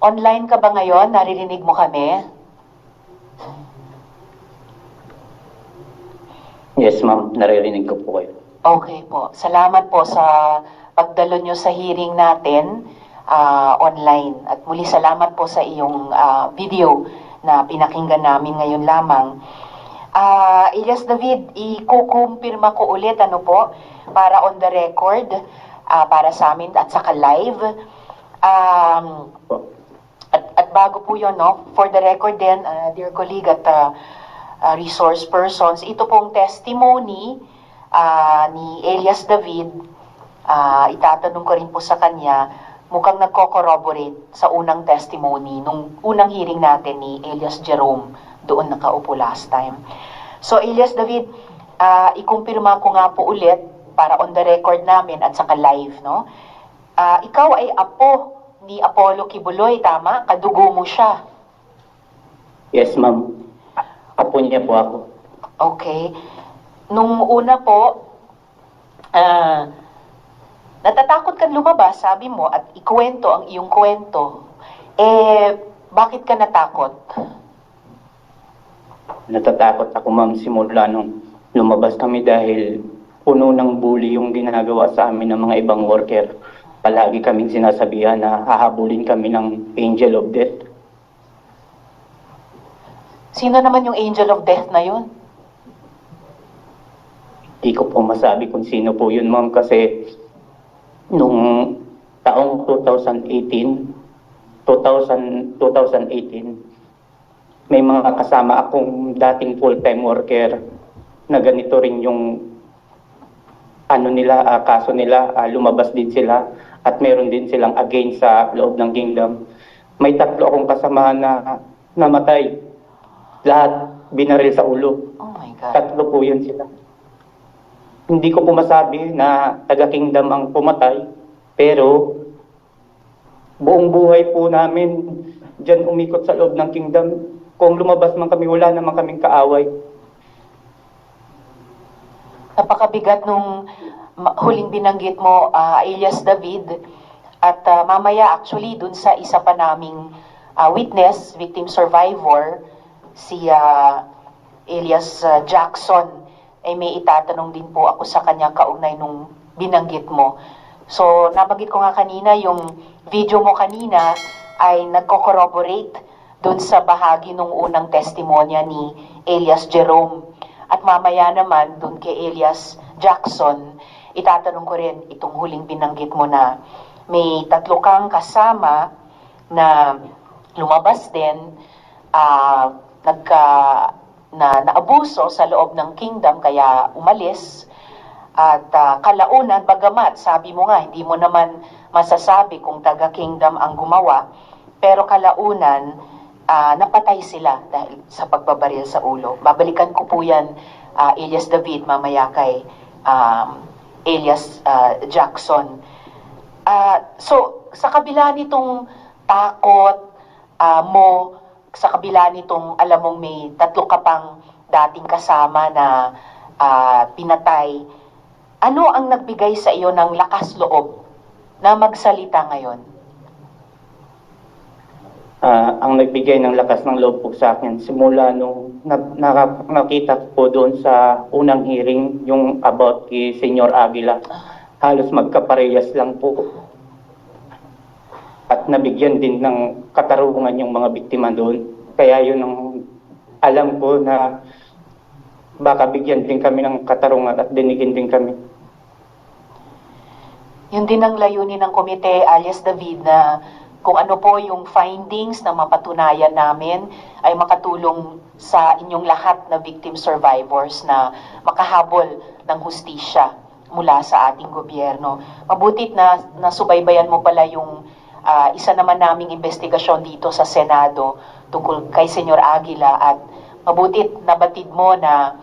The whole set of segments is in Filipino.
Online ka ba ngayon? Naririnig mo kami? Yes, ma'am. Naririnig ko po kayo. Okay po. Salamat po sa pagdalo nyo sa hearing natin online. At muli salamat po sa iyong video na pinakinggan namin ngayon lamang. Elias David, ikukumpirma ko ulit para on the record, para sa amin at saka live. At bago po yun, no, for the record din, dear colleague at resource persons, ito pong testimony ni Elias David, itatanong ko rin po sa kanya, mukhang nagko-corroborate sa unang testimony, nung unang hearing natin ni Elias Jerome, doon nakaupo last time. So Elias David, ikumpirma ko nga po ulit, para on the record namin at saka live, no? Ikaw ay apo ni Apollo Kibuloy, tama? Kadugo mo siya. Yes, ma'am. Apo niya po ako. Okay. Nung una po, natatakot kang lumabas, sabi mo, at ikwento ang iyong kwento. Bakit ka natakot? Natatakot ako, ma'am, simula nung lumabas kami dahil puno ng bully yung ginagawa sa amin ng mga ibang worker. Palagi kaming sinasabihan na hahabulin kami ng angel of death. Sino naman yung angel of death na yun? Hindi ko po masabi kung sino po yun, ma'am, kasi nung taong 2018, may mga kasama akong dating full-time worker na ganito rin yung kaso nila, lumabas din sila at meron din silang against sa loob ng kingdom. May 3 akong kasamahan na namatay. Lahat binaril sa ulo. Oh my God. 3 po yun sila. Hindi ko po masabi na taga-kingdom ang pumatay, pero buong buhay po namin dyan umikot sa loob ng kingdom. Kung lumabas man kami, wala naman kaming kaaway. Napakabigat nung huling binanggit mo, Elias David. At mamaya actually dun sa isa pa naming witness, victim survivor, si Elias Jackson, ay may itatanong din po ako sa kanya kaugnay nung binanggit mo. So, nabanggit ko nga kanina, yung video mo kanina ay nagko-corroborate dun sa bahagi nung unang testimonya ni Elias Jerome. At mamaya naman, dun kay Elias Jackson, itatanong ko rin itong huling binanggit mo na may 3 kang kasama na lumabas din, naabuso sa loob ng kingdom kaya umalis. At kalaunan, bagamat sabi mo nga hindi mo naman masasabi kung taga-kingdom ang gumawa, pero kalaunan napatay sila dahil sa pagbabaril sa ulo. Babalikan ko po yan, Elias David, mamaya kay Elias Jackson. So, sa kabila nitong takot mo, sa kabila nitong alam mong may 3 ka pang dating kasama na pinatay, ano ang nagbigay sa iyo ng lakas loob na magsalita ngayon? Ang nagbigay ng lakas ng loob po sa akin, simula nung nakita ko po doon sa unang hearing, yung about kay Senyor Aguila, halos magkaparehas lang po. At nabigyan din ng katarungan yung mga biktima doon. Kaya yun ang alam ko na baka bigyan din kami ng katarungan at dinigin din kami. Yun din ang layunin ng komite, Elias David, na kung ano po yung findings na mapatunayan namin ay makatulong sa inyong lahat na victim survivors na makahabol ng hustisya mula sa ating gobyerno. Mabutit na nasubaybayan mo pala yung isa naman naming investigasyon dito sa Senado tungkol kay Senyor Aguila at mabutit nabatid mo na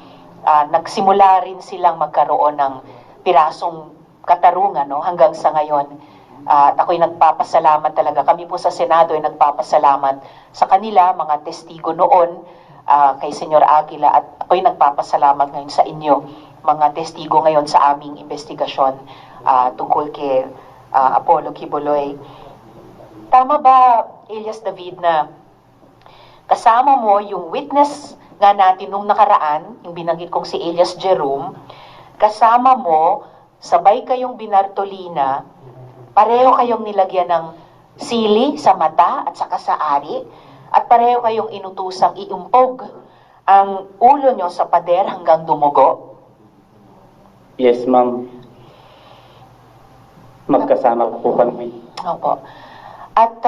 nagsimula rin silang magkaroon ng pirasong katarungan, no, hanggang sa ngayon. At ako'y nagpapasalamat talaga. Kami po sa Senado ay nagpapasalamat sa kanila, mga testigo noon, kay Senyor Aguila, at ako'y nagpapasalamat ngayon sa inyo, mga testigo ngayon sa aming investigasyon tungkol kay Apollo Kibuloy. Tama ba, Elias David, na kasama mo yung witness nga natin nung nakaraan, yung binanggit kong si Elias Jerome, kasama mo, sabay kayong binartolina, pareho kayong nilagyan ng sili sa mata at saka sa ari, at pareho kayong inutusang iumpog ang ulo nyo sa pader hanggang dumugo? Yes, ma'am. Magkasama po kami. Opo. At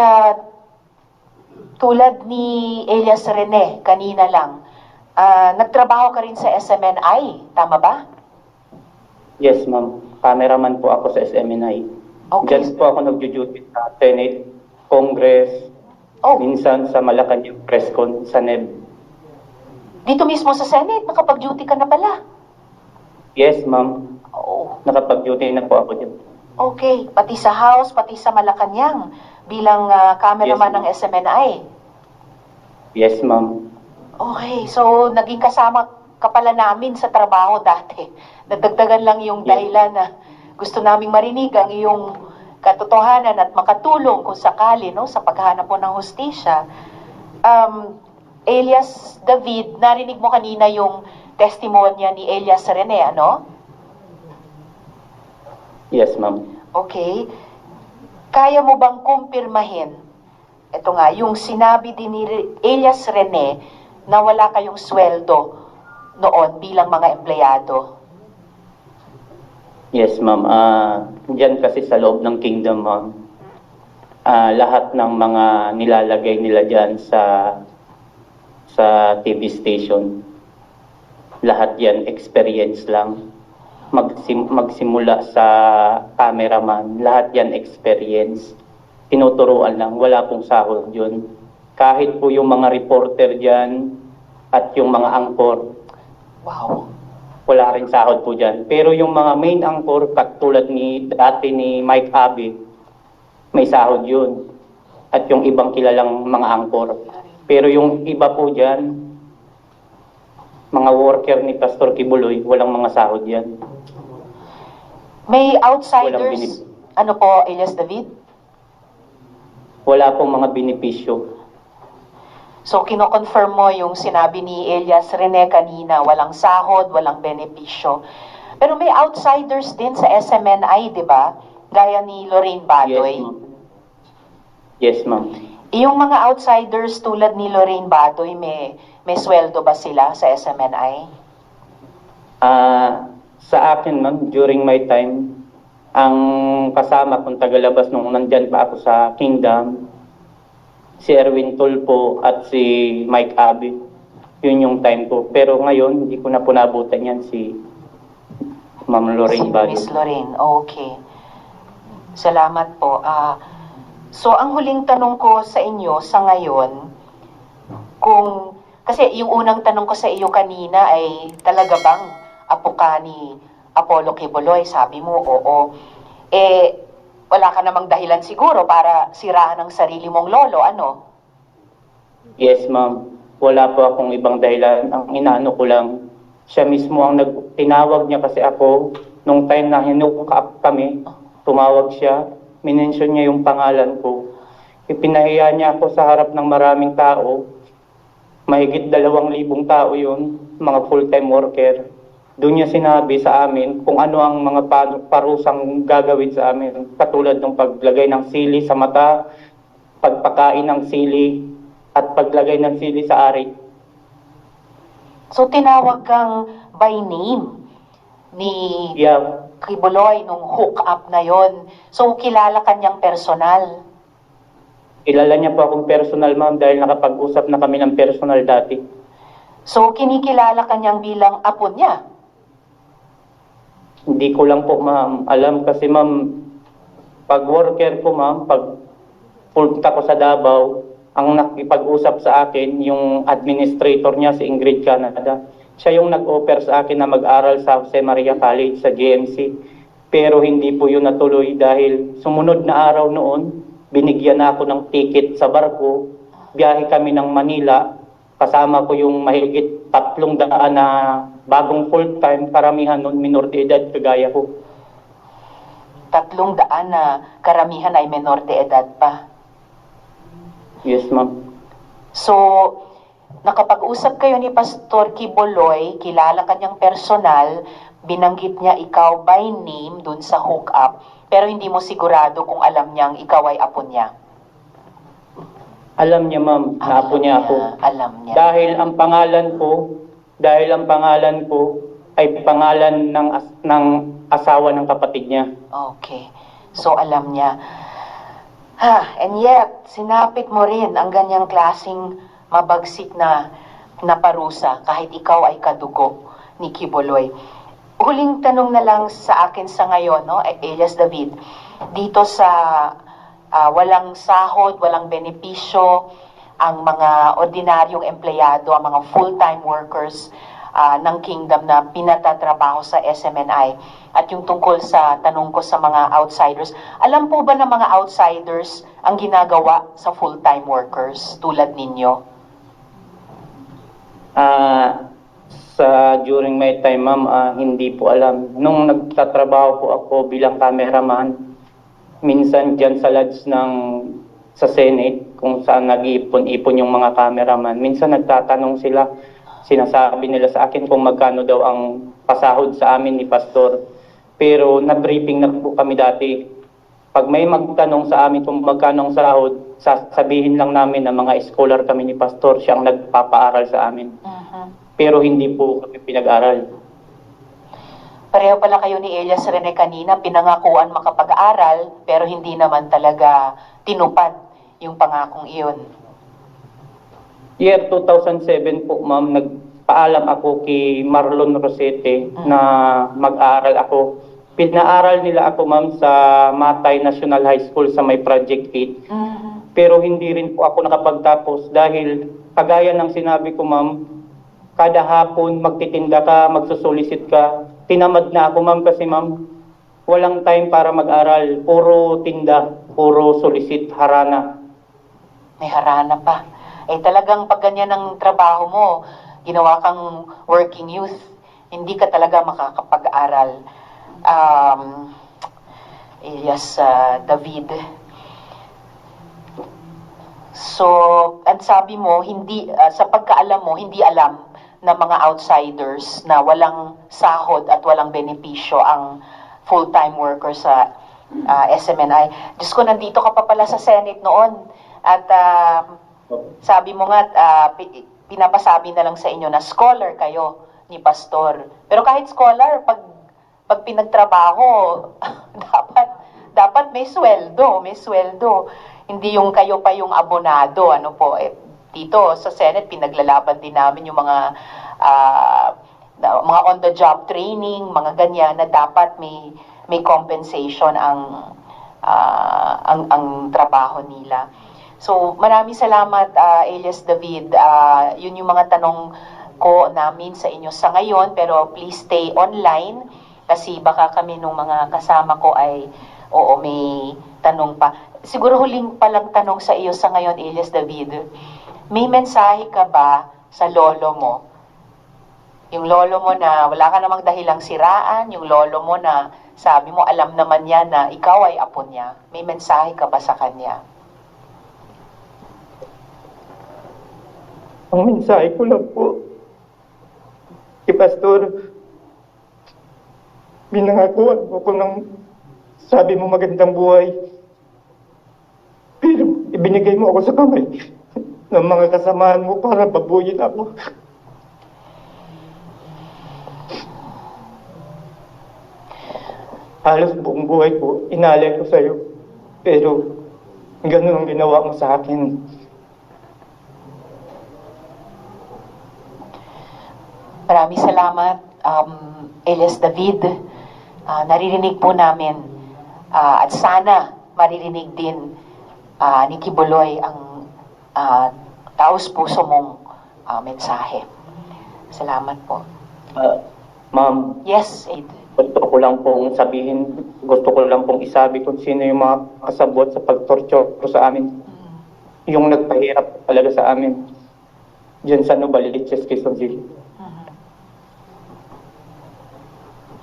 tulad ni Elias Rene kanina lang, nagtrabaho ka rin sa SMNI, tama ba? Yes, ma'am. Cameraman po ako sa SMNI. Okay. Diyan po ako nagjo-duty sa Senate, Congress, Oh, minsan sa Malacanang Presscon, sa NEB. dito mismo sa Senate, nakapag-duty ka na pala. Yes, ma'am. Oh, Nakapag-duty na po ako dyan. okay. Pati sa House, pati sa Malacanang bilang cameraman Yes, ng SMNI. Yes, ma'am. Okay, so naging kasama ka pala namin sa trabaho dati. Nadagdagan lang yung Yes. dahilan na gusto naming marinig ang iyong katotohanan at makatulong kung sakali, no, sa paghahanap po ng hustisya. Elias David, narinig mo kanina yung testimonya ni Elias Rene, ano? Yes, ma'am. Okay. Kaya mo bang kumpirmahin, ito nga, yung sinabi din ni Elias Rene na wala kayong sweldo noon bilang mga empleyado? Yes, ma'am. Diyan kasi sa loob ng kingdom, ma'am, lahat ng mga nilalagay nila diyan sa TV station, lahat yan experience lang. Magsimula sa cameraman, lahat yan experience. Tinuturuan lang, wala pong sahod yun. Kahit po yung mga reporter diyan at yung mga angkor, Wow. wala rin sahod po dyan. Pero yung mga main anchor, katulad ni dati ni Mike Abe, may sahod yun. At yung ibang kilalang mga angkor. Pero yung iba po dyan, mga worker ni Pastor Kibuloy, walang mga sahod yan. May Walang outsiders, ano po, Elias David? Wala pong mga benepisyo. So, kino-confirm mo yung sinabi ni Elias Rene kanina, walang sahod, walang benepisyo. Pero may outsiders din sa SMNI, di ba? Gaya ni Lorraine Badoy. Yes, ma'am. Yung mga outsiders tulad ni Lorraine Badoy, may sweldo ba sila sa SMNI? Sa akin, ma'am, during my time, ang kasama kong tagalabas nung nandyan pa ako sa Kingdom, si Erwin Tulpo at si Mike Abe. Yun yung time ko. Pero ngayon, hindi ko na po nabutan yan si Ma'am Lorraine Si Badoy. Miss Lorraine, okay. Salamat po. So, ang huling tanong ko sa inyo sa ngayon, kasi yung unang tanong ko sa iyo kanina ay talaga bang apo ka ni Apollo Kibuloy? Sabi mo, oo. Wala ka namang dahilan siguro para siraan ang sarili mong lolo, ano? Yes, ma'am. Wala po akong ibang dahilan. Ang inaano ko lang, siya mismo ang tinawag niya kasi ako nung time na hinuka kami, tumawag siya, minention niya yung pangalan ko. Ipinahiya niya ako sa harap ng maraming tao. Mahigit 2,000 tao yun, mga full-time worker. Doon niya sinabi sa amin kung ano ang mga parusang gagawin sa amin. Katulad ng paglagay ng sili sa mata, pagpakain ng sili, at paglagay ng sili sa ari. So, tinawag kang by name ni Yeah, Kibuloy nung hook up na yon. So, kilala kanyang personal. kilala niya po akong personal, ma'am, dahil nakapag-usap na kami ng personal dati. So, kinikilala kanyang bilang apo niya. Hindi ko lang po, ma'am, alam kasi, ma'am, pag worker ko, ma'am, pag punta ko sa Davao, ang nakipag-usap sa akin, yung administrator niya, si Ingrid Canada. Siya yung nag-offer sa akin na mag-aral sa Jose Maria College sa GMC. Pero hindi po yun natuloy dahil sumunod na araw noon, binigyan na ako ng ticket sa barko. Biyahe kami ng Manila. Kasama ko yung mahigit 300 na bagong full-time, karamihan nun minor de edad kagaya ko. 300 na karamihan ay menor de edad pa. Yes, ma'am. So, nakapag-usap kayo ni Pastor Quiboloy, kilala kanyang personal, binanggit niya ikaw by name dun sa hookup, pero hindi mo sigurado kung alam niyang ikaw ay apo niya. Alam niya, ma'am, na apo niya ako. Alam niya. Dahil ang pangalan ko ay pangalan ng asawa ng kapatid niya. Okay. So, alam niya. And yet, sinapit mo rin ang ganyang klasing mabagsik na parusa kahit ikaw ay kadugo ni Quiboloy. Huling tanong na lang sa akin sa ngayon, no, Elias David, dito sa walang sahod, walang benepisyo, ang mga ordinaryong empleyado, ang mga full-time workers ng kingdom na pinatatrabaho sa SMNI. At yung tungkol sa tanong ko sa mga outsiders, alam po ba ng mga outsiders ang ginagawa sa full-time workers tulad ninyo? During my time, ma'am, hindi po alam. Nung nagtatrabaho po ako bilang cameraman, minsan dyan sa lodge sa Senate, kung saan nag-iipon-ipon yung mga cameraman, minsan nagtatanong sila, sinasabi nila sa akin kung magkano daw ang pasahod sa amin ni Pastor. Pero na-briefing na po kami dati. Pag may magtanong sa amin kung magkano ang sahod, sasabihin lang namin na mga scholar kami ni Pastor, siya ang nagpapaaral sa amin. Pero hindi po kami pinag-aral. Pareho pala kayo ni Elias Rene kanina, pinangakuan makapag-aral, pero hindi naman talaga tinupad yung pangakong iyon. Year 2007 po, ma'am, nagpaalam ako kay Marlon Rosete na mag-aaral ako. Pinaaral nila ako, ma'am, sa Matay National High School sa may Project 8. Pero hindi rin po ako nakapagtapos dahil kagaya ng sinabi ko, ma'am, kada hapon magtitinda ka, magsusulisit ka. Tinamad na ako, ma'am, kasi, ma'am, walang time para mag-aral. Puro tinda, puro solicit, harana. May harana pa. Eh talagang pag ganyan ang trabaho mo, ginawa kang working youth, hindi ka talaga makakapag-aral. Elias David. So, at sabi mo, hindi, sa pagkaalam mo, hindi alam ng mga outsiders na walang sahod at walang benepisyo ang full-time worker sa SMNI. Diyos ko, nandito ka pa pala sa Senate noon. At sabi mo nga, pinapasabi na lang sa inyo na scholar kayo ni Pastor. Pero kahit scholar, pag pinagtrabaho, dapat may sweldo. Hindi yung kayo pa yung abonado, ano po. Dito sa Senate, pinaglalaban din namin yung mga on-the-job training, mga ganyan, na dapat may compensation ang trabaho nila. So, maraming salamat, Elias David. Yun yung mga tanong ko namin sa inyo sa ngayon, pero please stay online kasi baka kami nung mga kasama ko ay, may tanong pa. Siguro huling palang tanong sa iyo sa ngayon, Elias David. May mensahe ka ba sa lolo mo? Yung lolo mo na wala ka namang dahilang siraan, yung lolo mo na sabi mo alam naman niya na ikaw ay apo niya. May mensahe ka ba sa kanya? Ang mensahe ko lang po, kay Pastor, binangakuan mo ko ng sabi mo magandang buhay. Pero ibinigay mo ako sa kamay ng mga kasamahan mo para babuyin ako. Halos buong buhay ko, inalay ko sa'yo. Pero ganun ang ginawa mo sa akin. Maraming salamat, Elias David. Naririnig po namin at sana maririnig din ni Quiboloy ang taos-puso mong mensahe. Salamat po. Ma'am, Yes, Aid. gusto ko lang pong isabi kung sino yung mga kasabot sa pagtorture sa amin. Yung nagpahirap talaga sa amin. Diyan sa Novaliches, Quezon City.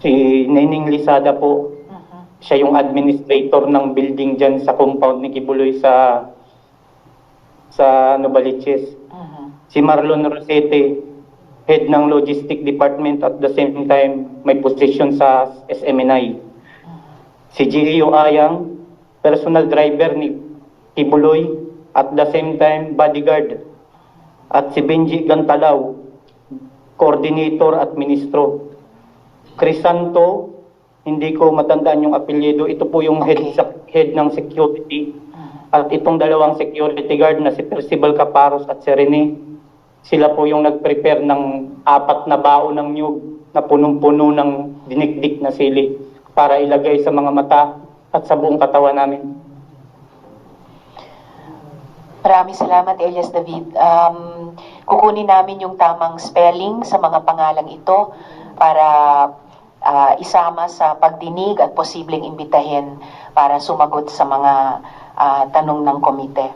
Si Nening Lisada po, siya yung administrator ng building dyan sa compound ni Quiboloy sa sa Novaliches. Mhm. Si Marlon Rosete, head ng Logistic Department at the same time may position sa SMNI. Si Gio Ayang, personal driver ni Kibuloy at the same time bodyguard. At si Benji Gantalaw, coordinator at ministro. Crisanto, hindi ko matandaan yung apelyido. Ito po yung head ng security. At itong dalawang security guard na si Percival Caparos at si Rene, sila po yung nag-prepare ng 4 na baon ng nyug na punong-puno ng dinikdik na sili para ilagay sa mga mata at sa buong katawan namin. Maraming salamat, Elias David. Kukunin namin yung tamang spelling sa mga pangalang ito para isama sa pagdinig at posibleng imbitahin para sumagot sa mga tanong ng komite.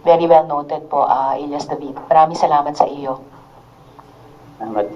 Very well noted po, Elias David. Maraming salamat sa iyo. Salamat.